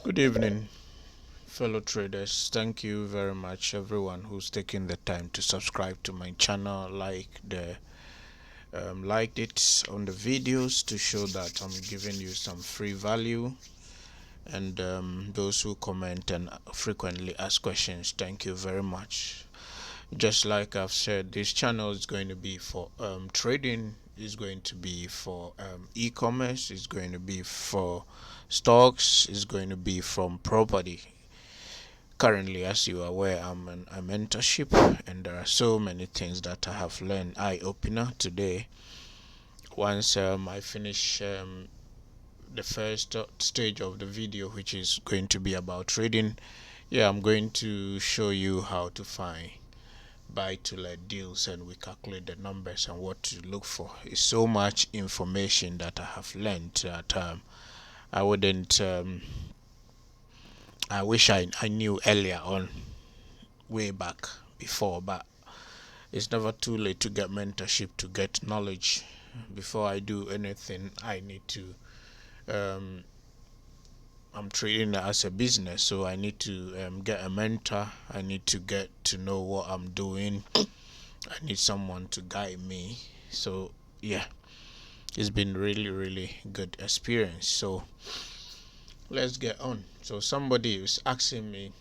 Good evening, fellow traders. Thank you very much, everyone who's taking the time to subscribe to my channel, liked it on the videos to show that I'm giving you some free value, and those who comment and frequently ask questions. Thank you very much. Just like I've said, this channel is going to be for trading. Is going to be for e-commerce. Is going to be for stocks. Is going to be from property. Currently, as you are aware, I'm in a mentorship, and there are so many things that I have learned. Eye opener today. Once I finish the first stage of the video, which is going to be about trading, yeah, I'm going to show you how to find buy to let deals, and we calculate the numbers and what to look for. It's so much information that I have learned that I wouldn't. I wish I knew earlier on, way back before, but it's never too late to get mentorship, to get knowledge. Before I do anything, I need to. Um, I'm trading as a business, so I need to get a mentor. I need to get to know what I'm doing. I need someone to guide me. So yeah, it's been really good experience. So let's get on. So somebody is asking me,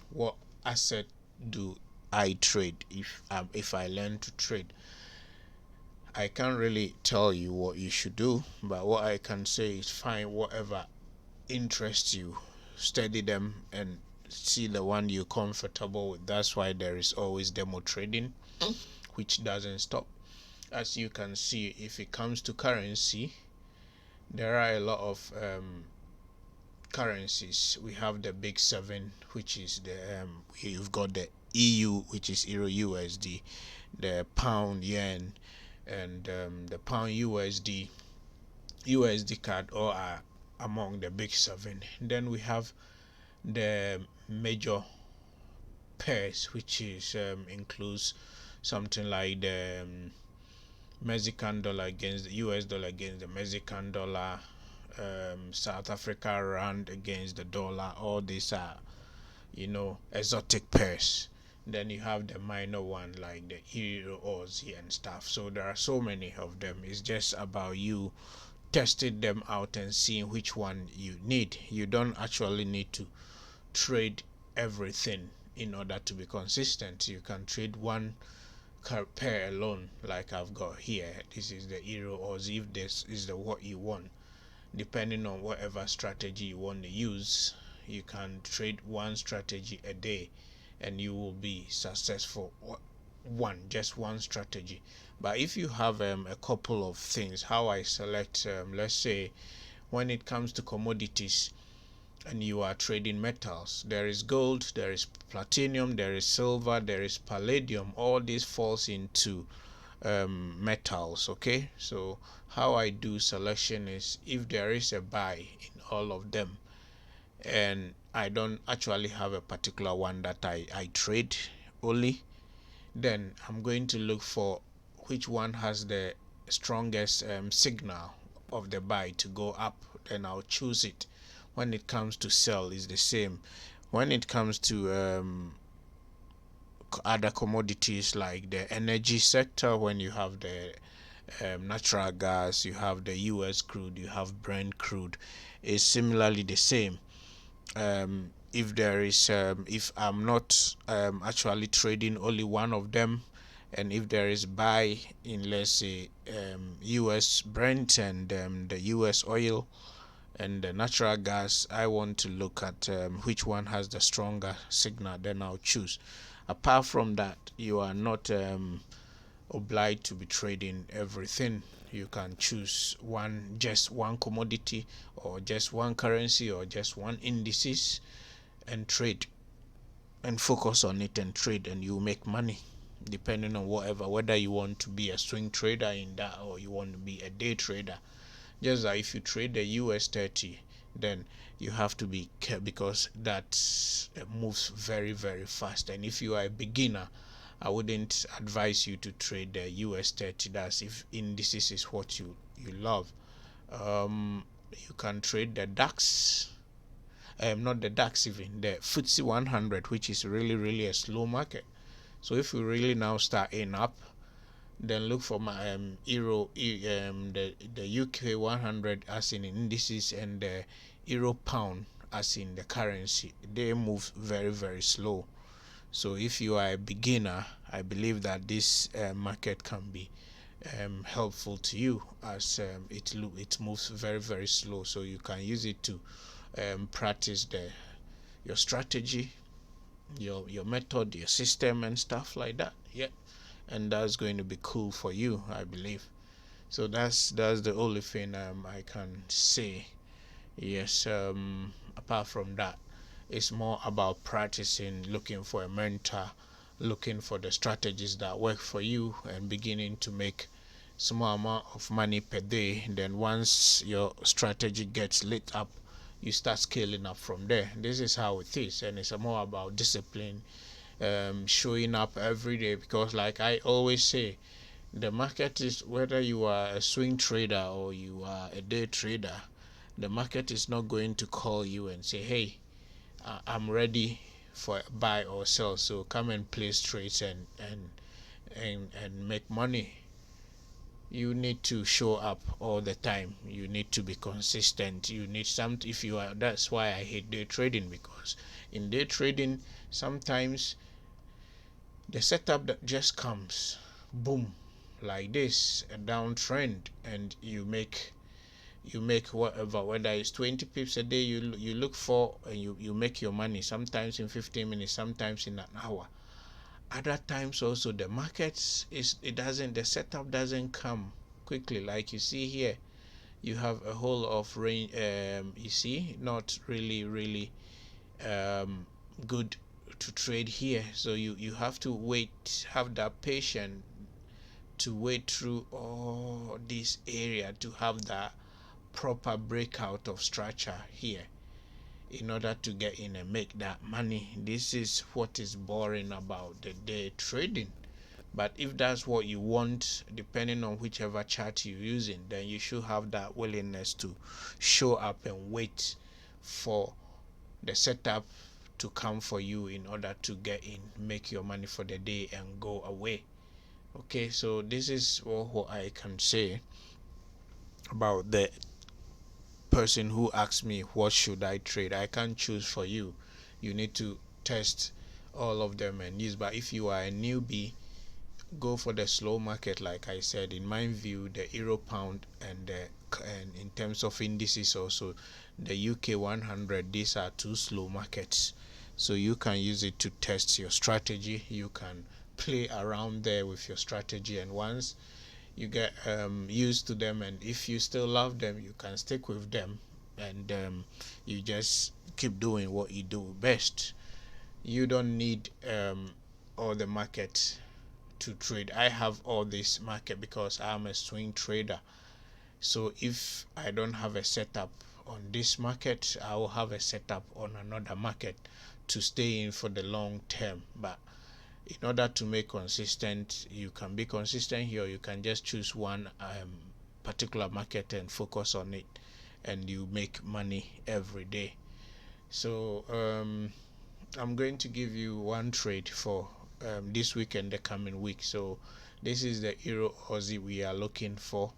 what asset do I trade if I learn to trade? I can't really tell you what you should do, but what I can say is find whatever interests you, study them, and see the one you're comfortable with. That's why there is always demo trading, which doesn't stop. As you can see, if it comes to currency, there are a lot of currencies. We have the big seven, which is you've got the EU, which is Euro USD, the pound yen, and the pound USD card, all are among the big seven. Then we have the major pairs, which is includes something like the Mexican dollar against the US dollar against the Mexican dollar, South Africa rand against the dollar. All these are, exotic pairs. Then you have the minor one like the Euro, Aussie, and stuff. So there are so many of them. It's just about you testing them out and seeing which one you need. You don't actually need to trade everything in order to be consistent. You can trade one pair alone, like I've got here. This is the Euro, or if this is the what you want, depending on whatever strategy you want to use. You can trade one strategy a day and you will be successful. Just one strategy. But if you have a couple of things, how I select, let's say when it comes to commodities, and you are trading metals, there is gold, there is platinum, there is silver, there is palladium. All this falls into metals. Okay, so how I do selection is, if there is a buy in all of them and I don't actually have a particular one that I trade only, then I'm going to look for which one has the strongest signal of the buy to go up, then I'll choose it. When it comes to sell, is the same. When it comes to other commodities like the energy sector, when you have the natural gas, you have the US crude, you have Brent crude, is similarly the same. If there is if I'm not actually trading only one of them, and if there is buy in, let's say, US Brent and the US oil and the natural gas, I want to look at which one has the stronger signal, then I'll choose. Apart from that, you are not obliged to be trading everything. You can choose just one commodity, or just one currency, or just one indices, and trade, and focus on it and trade, and you make money, depending on whether you want to be a swing trader in that, or you want to be a day trader. Just like if you trade the US 30, then you have to be careful, because that moves very fast. And if you are a beginner, I wouldn't advise you to trade the US 30. That's if indices is what you love. You can trade the DAX. not the DAX, even the FTSE 100, which is really a slow market. So if we really now start in up, then look for my euro, the UK 100 as in indices, and the euro pound as in the currency. They move very slow. So if you are a beginner, I believe that this market can be helpful to you, as it moves very slow. So you can use it to practice your strategy, your method, your system, and stuff like that. Yeah, and that's going to be cool for you, I believe. So that's the only thing I can say. Yes. Apart from that, it's more about practicing, looking for a mentor, looking for the strategies that work for you, and beginning to make small amount of money per day. Then once your strategy gets lit up, you start scaling up from there. This is how it is, and it's more about discipline, showing up every day, because like I always say, the market is, whether you are a swing trader or you are a day trader, the market is not going to call you and say, hey, I'm ready for buy or sell, so come and place trades and make money. You need to show up all the time. You need to be consistent. You need some, if you are, that's why I hate day trading, because in day trading sometimes the setup that just comes boom like this, a downtrend, and you make whatever, whether it's 20 pips a day, you look for, and you make your money, sometimes in 15 minutes, sometimes in an hour. Other times also the markets the setup doesn't come quickly. Like you see here, you have a whole of range, you see, not really good to trade here. So you have to wait, have that patience to wait through all this area to have that proper breakout of structure here in order to get in and make that money. This is what is boring about the day trading. But if that's what you want, depending on whichever chart you're using, then you should have that willingness to show up and wait for the setup to come for you in order to get in, make your money for the day, and go away. Okay, so this is what I can say about the person who asks me what should I trade. I can't choose for you. You need to test all of them and use. But if you are a newbie, go for the slow market. Like I said, in my view, the euro pound and in terms of indices also, the UK 100, these are two slow markets. So you can use it to test your strategy. You can play around there with your strategy, and once you get used to them, and if you still love them, you can stick with them, and you just keep doing what you do best. You don't need all the market to trade. I have all this market because I'm a swing trader. So if I don't have a setup on this market, I will have a setup on another market to stay in for the long term. But in order to make consistent, you can be consistent here, or you can just choose one particular market and focus on it, and you make money every day. So I'm going to give you one trade for this week and the coming week. So this is the euro Aussie we are looking for,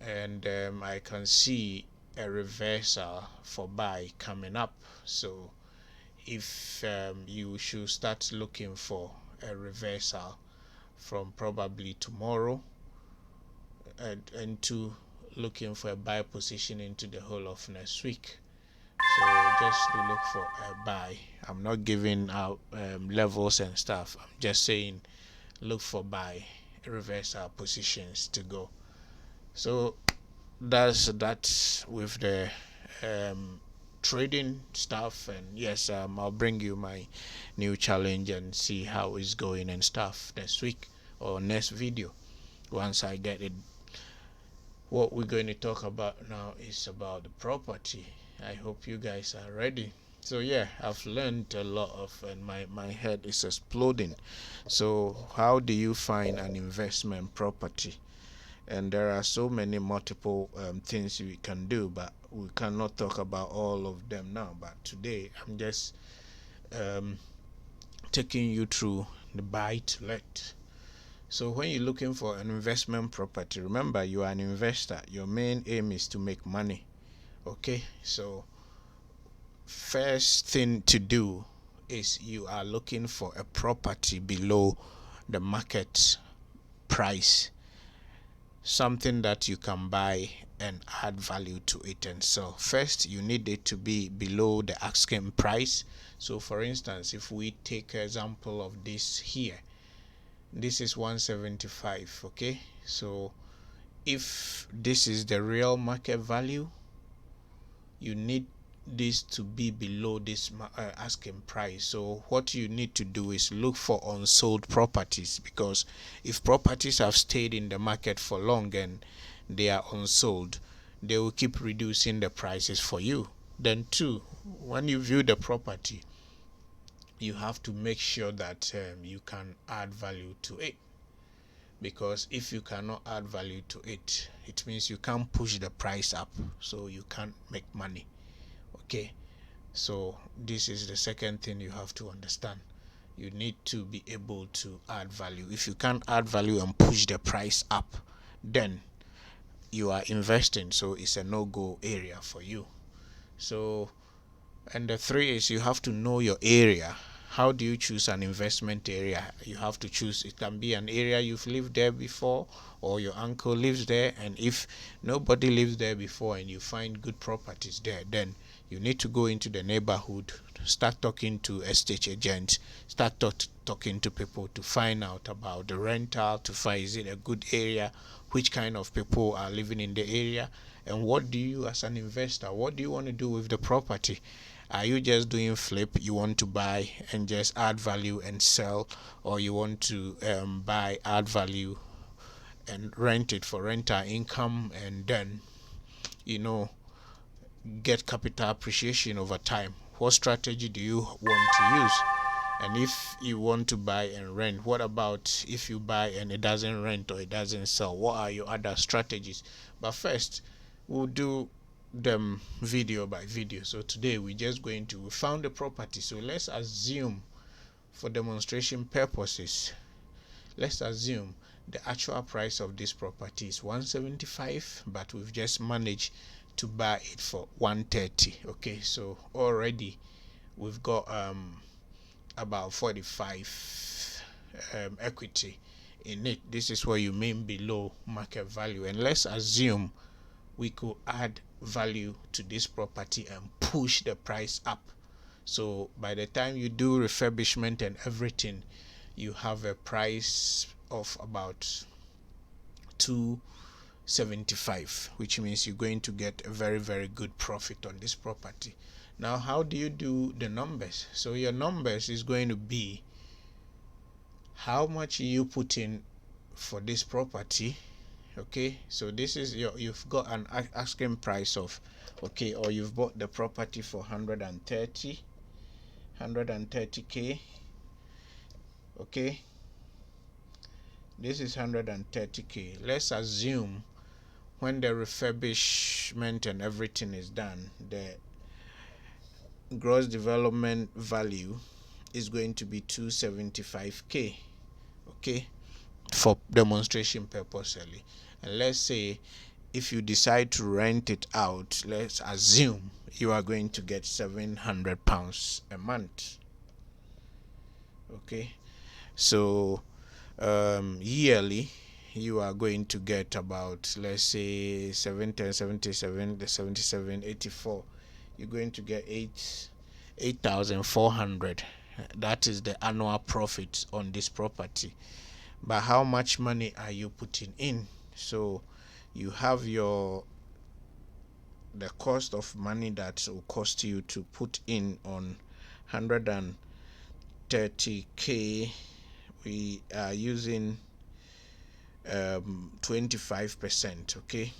and I can see a reversal for buy coming up. So if you should start looking for a reversal from probably tomorrow, and to looking for a buy position into the whole of next week. So just to look for a buy. I'm not giving out levels and stuff. I'm just saying look for buy reversal positions to go. So that's that with the trading stuff. And yes, I'll bring you my new challenge and see how it's going and stuff next week or next video once I get it. What we're going to talk about now is about the property. I hope you guys are ready. So yeah, I've learned a lot of, and my head is exploding. So how do you find an investment property? and there are so many multiple things we can do, but we cannot talk about all of them now. But today I'm just um, taking you through the buy to let. So when you're looking for an investment property, remember you are an investor. Your main aim is to make money. Okay, so first thing to do is you are looking for a property below the market price, something that you can buy and add value to it and sell. First, you need it to be below the asking price. So for instance, if we take an example of this here, this is 175. Okay, so if this is the real market value, you need this to be below this asking price. So what you need to do is look for unsold properties, because if properties have stayed in the market for long and they are unsold, they will keep reducing the prices for you. Then two, when you view the property, you have to make sure that you can add value to it, because if you cannot add value to it, it means you can't push the price up, so you can't make money. Okay, so this is the second thing you have to understand. You need to be able to add value. If you can't add value and push the price up, then you are investing, so it's a no-go area for you. So, and the three is you have to know your area. How do you choose an investment area? You have to choose, it can be an area you've lived there before, or your uncle lives there, and if nobody lives there before and you find good properties there, then you need to go into the neighborhood, start talking to estate agents, start talking to people to find out about the rental, to find is it a good area, which kind of people are living in the area, and what do you, as an investor, what do you want to do with the property? Are you just doing flip? You want to buy and just add value and sell, or you want to buy, add value, and rent it for rental income, and then you know get capital appreciation over time? What strategy do you want to use? And if you want to buy and rent, what about if you buy and it doesn't rent or it doesn't sell? What are your other strategies? But first, we'll do them video by video. So today we found the property. So let's assume, for demonstration purposes, let's assume the actual price of this property is 175, but we've just managed to buy it for 130. Okay, so already we've got about 45 equity in it. This is what you mean below market value. And let's assume we could add value to this property and push the price up. So by the time you do refurbishment and everything, you have a price of about 275, which means you're going to get a very, very good profit on this property. Now, how do you do the numbers? So your numbers is going to be how much you put in for this property. Okay, so this is you've got an asking price of, okay, or you've bought the property for 130k. Okay, this is 130k. Let's assume when the refurbishment and everything is done, the gross development value is going to be 275k. Okay, for demonstration purpose only. And let's say if you decide to rent it out, let's assume you are going to get £700 a month. Okay, so yearly you are going to get about, let's say, 77, the 77, 84. You're going to get 8,400. That is the annual profit on this property. But how much money are you putting in? So you have the cost of money that will cost you to put in on 130k. We are using 25%. Okay,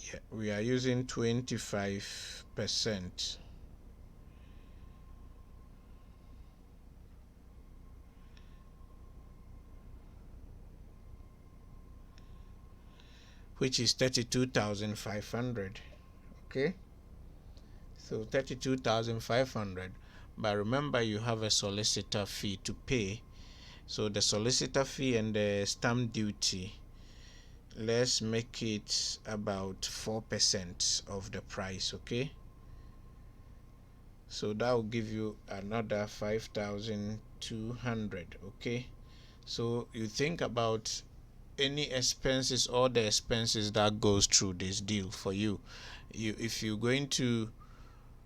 yeah, we are using 25%. which is 32,500. Okay, so 32,500. But remember, you have a solicitor fee to pay. So the solicitor fee and the stamp duty, let's make it about 4% of the price. Okay, so that will give you another 5,200. Okay, so you think about any expenses, all the expenses that goes through this deal for you. If you're going to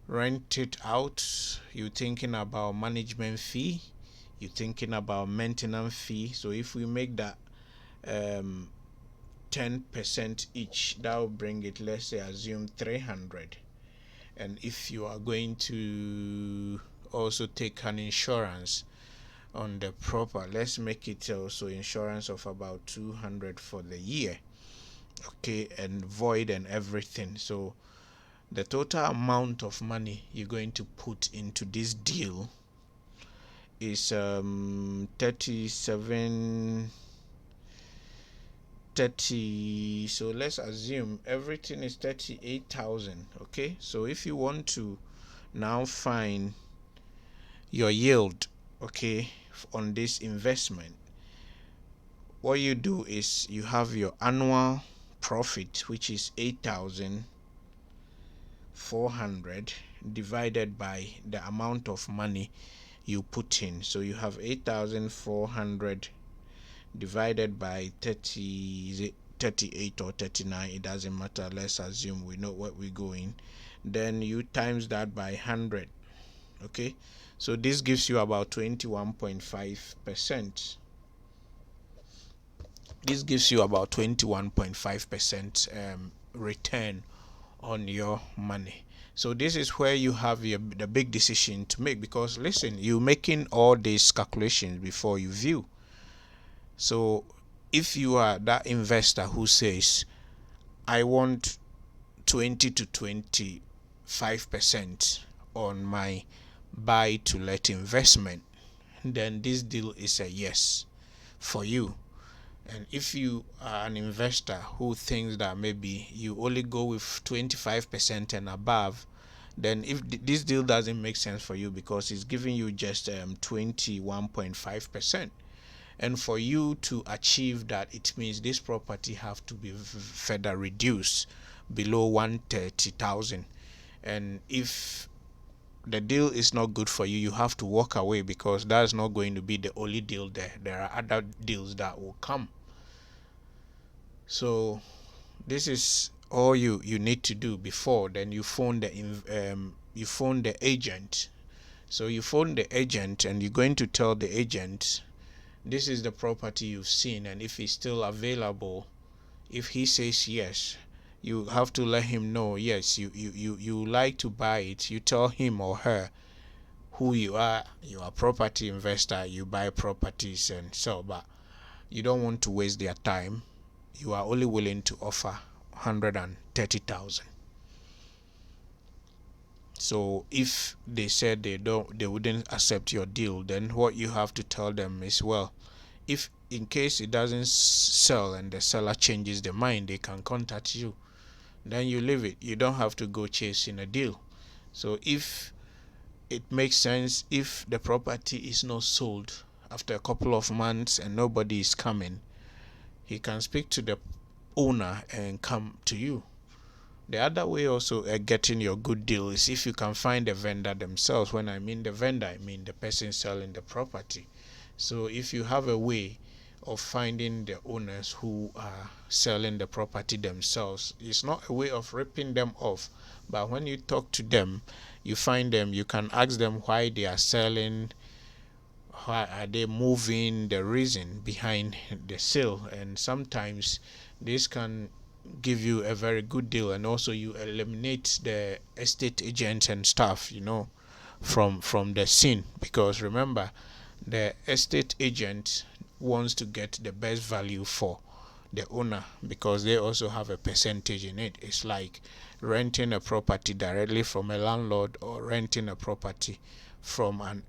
rent it out, you're thinking about management fee, you're thinking about maintenance fee. So if we make that 10% each, that will bring it, let's say, assume 300. And if you are going to also take an insurance on the proper, let's make it also insurance of about 200 for the year. Okay, and void and everything. So the total amount of money you're going to put into this deal is 30. So let's assume everything is 38,000. Okay, so if you want to now find your yield, okay, on this investment, what you do is you have your annual profit, which is 8,400, divided by the amount of money you put in. So you have 8,400 divided by 30, 38 or 39, it doesn't matter. Let's assume we know what we're going. Then you times that by 100. Okay, so this gives you about 21.5%. This gives you about 21.5% return on your money. So this is where you have the big decision to make, because listen, you're making all these calculations before you view. So if you are that investor who says, I want 20 to 25% on my buy to let investment, then this deal is a yes for you. And if you are an investor who thinks that maybe you only go with 25% and above, then if this deal doesn't make sense for you, because it's giving you just 21.5%. And for you to achieve that, it means this property have to be further reduced below 130,000. And if the deal is not good for you, you have to walk away, because that's not going to be the only deal there. There are other deals that will come. So this is all you need to do before then you phone the agent. So you phone the agent and you're going to tell the agent, this is the property you've seen, and if it's still available. If he says yes, you have to let him know, yes, you like to buy it. You tell him or her who you are. You are a property investor, you buy properties and sell, but you don't want to waste their time. You are only willing to offer 130,000. So if they said they wouldn't accept your deal, then what you have to tell them is, well, if in case it doesn't sell and the seller changes their mind, they can contact you. Then you leave it. You don't have to go chasing a deal. So if it makes sense, if the property is not sold after a couple of months and nobody is coming, he can speak to the owner and come to you. The other way also getting your good deal is if you can find the vendor themselves. When I mean the vendor, I mean the person selling the property. So if you have a way of finding the owners who are selling the property themselves, it's not a way of ripping them off, but when you talk to them, you find them, you can ask them why they are selling, why are they moving, the reason behind the sale. And sometimes this can give you a very good deal, and also you eliminate the estate agents and stuff, from the scene, because remember, the estate agent wants to get the best value for the owner, because they also have a percentage in it. It's like renting a property directly from a landlord or renting a property from an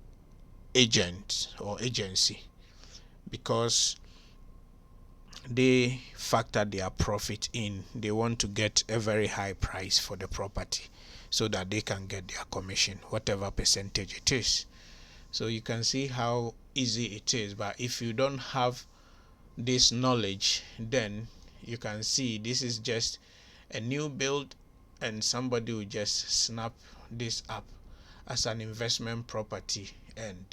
agent or agency, because they factor their profit in. They want to get a very high price for the property so that they can get their commission, whatever percentage it is. So you can see how easy it is. But if you don't have this knowledge, then you can see this is just a new build, and somebody will just snap this up as an investment property. And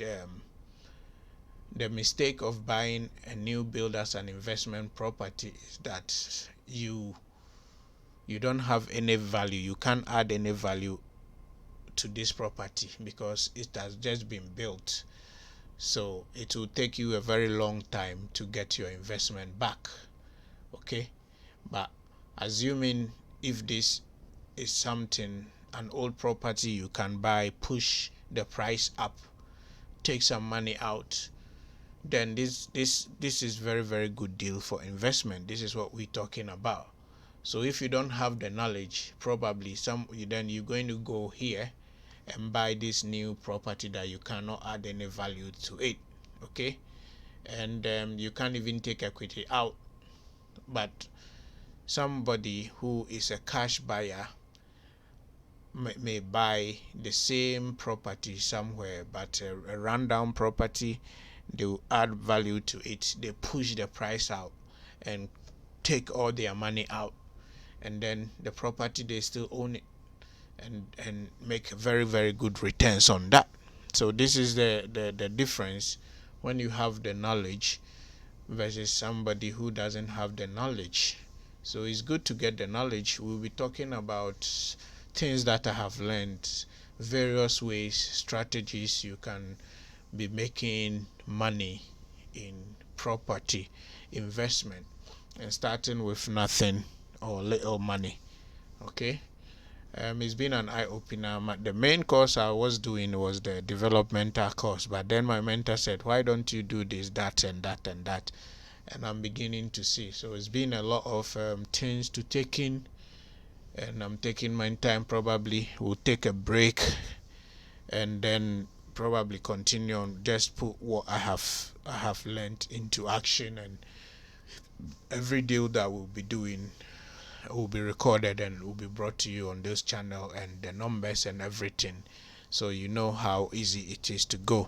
the mistake of buying a new build as an investment property is that you don't have any value. You can't add any value to this property because it has just been built. So it will take you a very long time to get your investment back. Okay, but assuming if this is something, an old property, you can buy, push the price up, take some money out, then this is very, very good deal for investment. This is what we're talking about. So if you don't have the knowledge, probably then you're going to go here and buy this new property that you cannot add any value to it. Okay, and you can't even take equity out. But somebody who is a cash buyer may buy the same property somewhere, but a rundown property, they will add value to it, they push the price out and take all their money out, and then the property, they still own it and make very, very good returns on that. So this is the difference when you have the knowledge versus somebody who doesn't have the knowledge. So it's good to get the knowledge. We'll be talking about things that I have learned, various ways, strategies you can be making money in property investment, and starting with nothing or little money. Okay, it's been an eye-opener. The main course I was doing was the developmental course, but then my mentor said, why don't you do this, that, and that, and that? And I'm beginning to see. So it's been a lot of things to take in, and I'm taking my time. Probably we'll take a break and then probably continue on, just put what I have learned into action, and every deal that we'll be doing will be recorded and will be brought to you on this channel, and the numbers and everything, so you know how easy it is to go.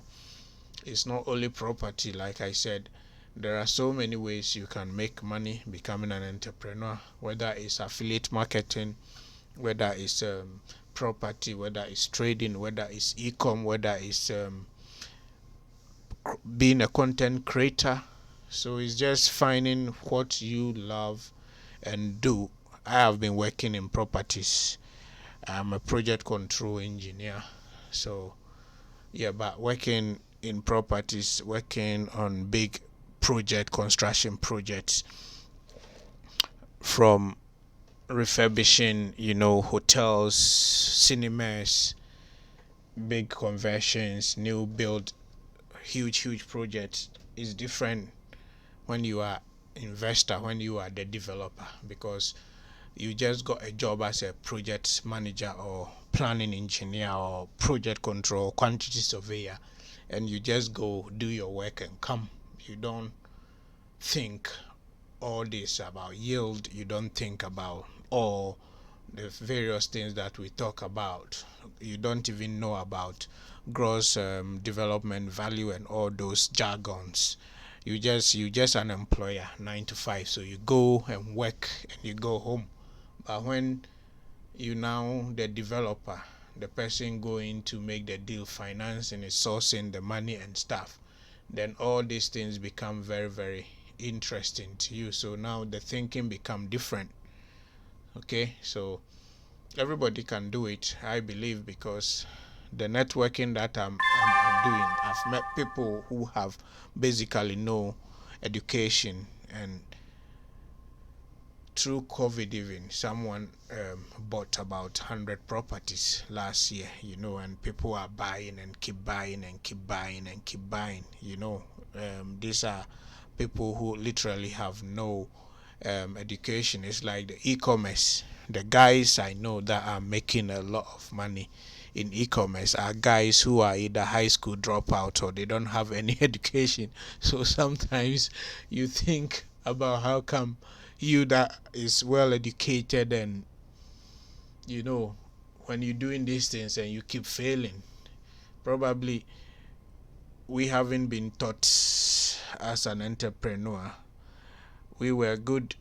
It's not only property. Like I said, there are so many ways you can make money becoming an entrepreneur, whether it's affiliate marketing, whether it's property, whether it's trading, whether it's e-com, whether it's being a content creator. So it's just finding what you love and do. I have been working in properties. I'm a project control engineer. So yeah, but working in properties, working on big project construction projects, from refurbishing, hotels, cinemas, big conversions, new build, huge projects, is different when you are investor, when you are the developer, because you just got a job as a project manager or planning engineer or project control quantity surveyor, and you just go do your work and come. You don't think all this about yield. You don't think about all the various things that we talk about. You don't even know about gross development value and all those jargons. You just an employer, 9 to 5. So you go and work and you go home. But when you now the developer, the person going to make the deal, financing, is sourcing the money and stuff, then all these things become very, very interesting to you. So now the thinking become different. Okay, so everybody can do it, I believe, because the networking that I'm doing, I've met people who have basically no education, and through COVID, even someone bought about 100 properties last year, and people are buying and keep buying and keep buying and keep buying. These are people who literally have no education. It's like the e-commerce. The guys I know that are making a lot of money in e-commerce are guys who are either high school dropout or they don't have any education. So sometimes you think about how come you that is well educated, and when you're doing these things and you keep failing, probably we haven't been taught as an entrepreneur. We were good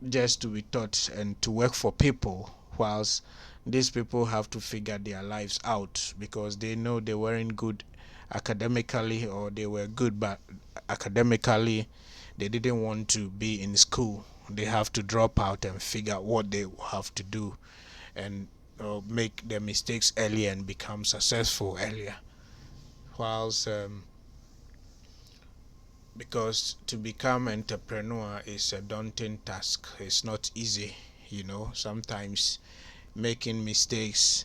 just to be taught and to work for people, whilst these people have to figure their lives out because they know they weren't good academically, or they were good but academically they didn't want to be in school. They have to drop out and figure out what they have to do, and make their mistakes earlier and become successful earlier. Whilst because to become entrepreneur is a daunting task. It's not easy. Sometimes making mistakes,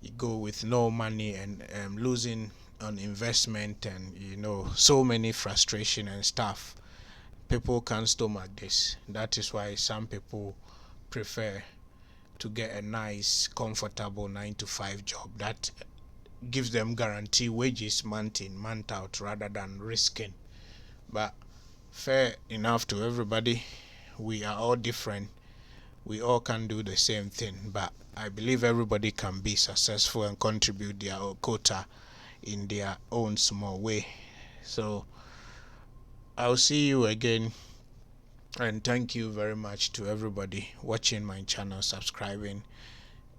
you go with no money, and losing on investment, and so many frustration and stuff. People can't stomach this. That is why some people prefer to get a nice comfortable 9 to 5 job that gives them guarantee wages month in month out, rather than risking. But fair enough to everybody, we are all different. We all can do the same thing, but I believe everybody can be successful and contribute their quota in their own small way. So I'll see you again, and thank you very much to everybody watching my channel, subscribing,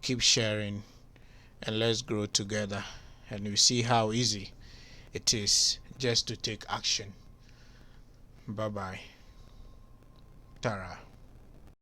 keep sharing, and let's grow together. And we see how easy it is just to take action. Bye bye. Tara.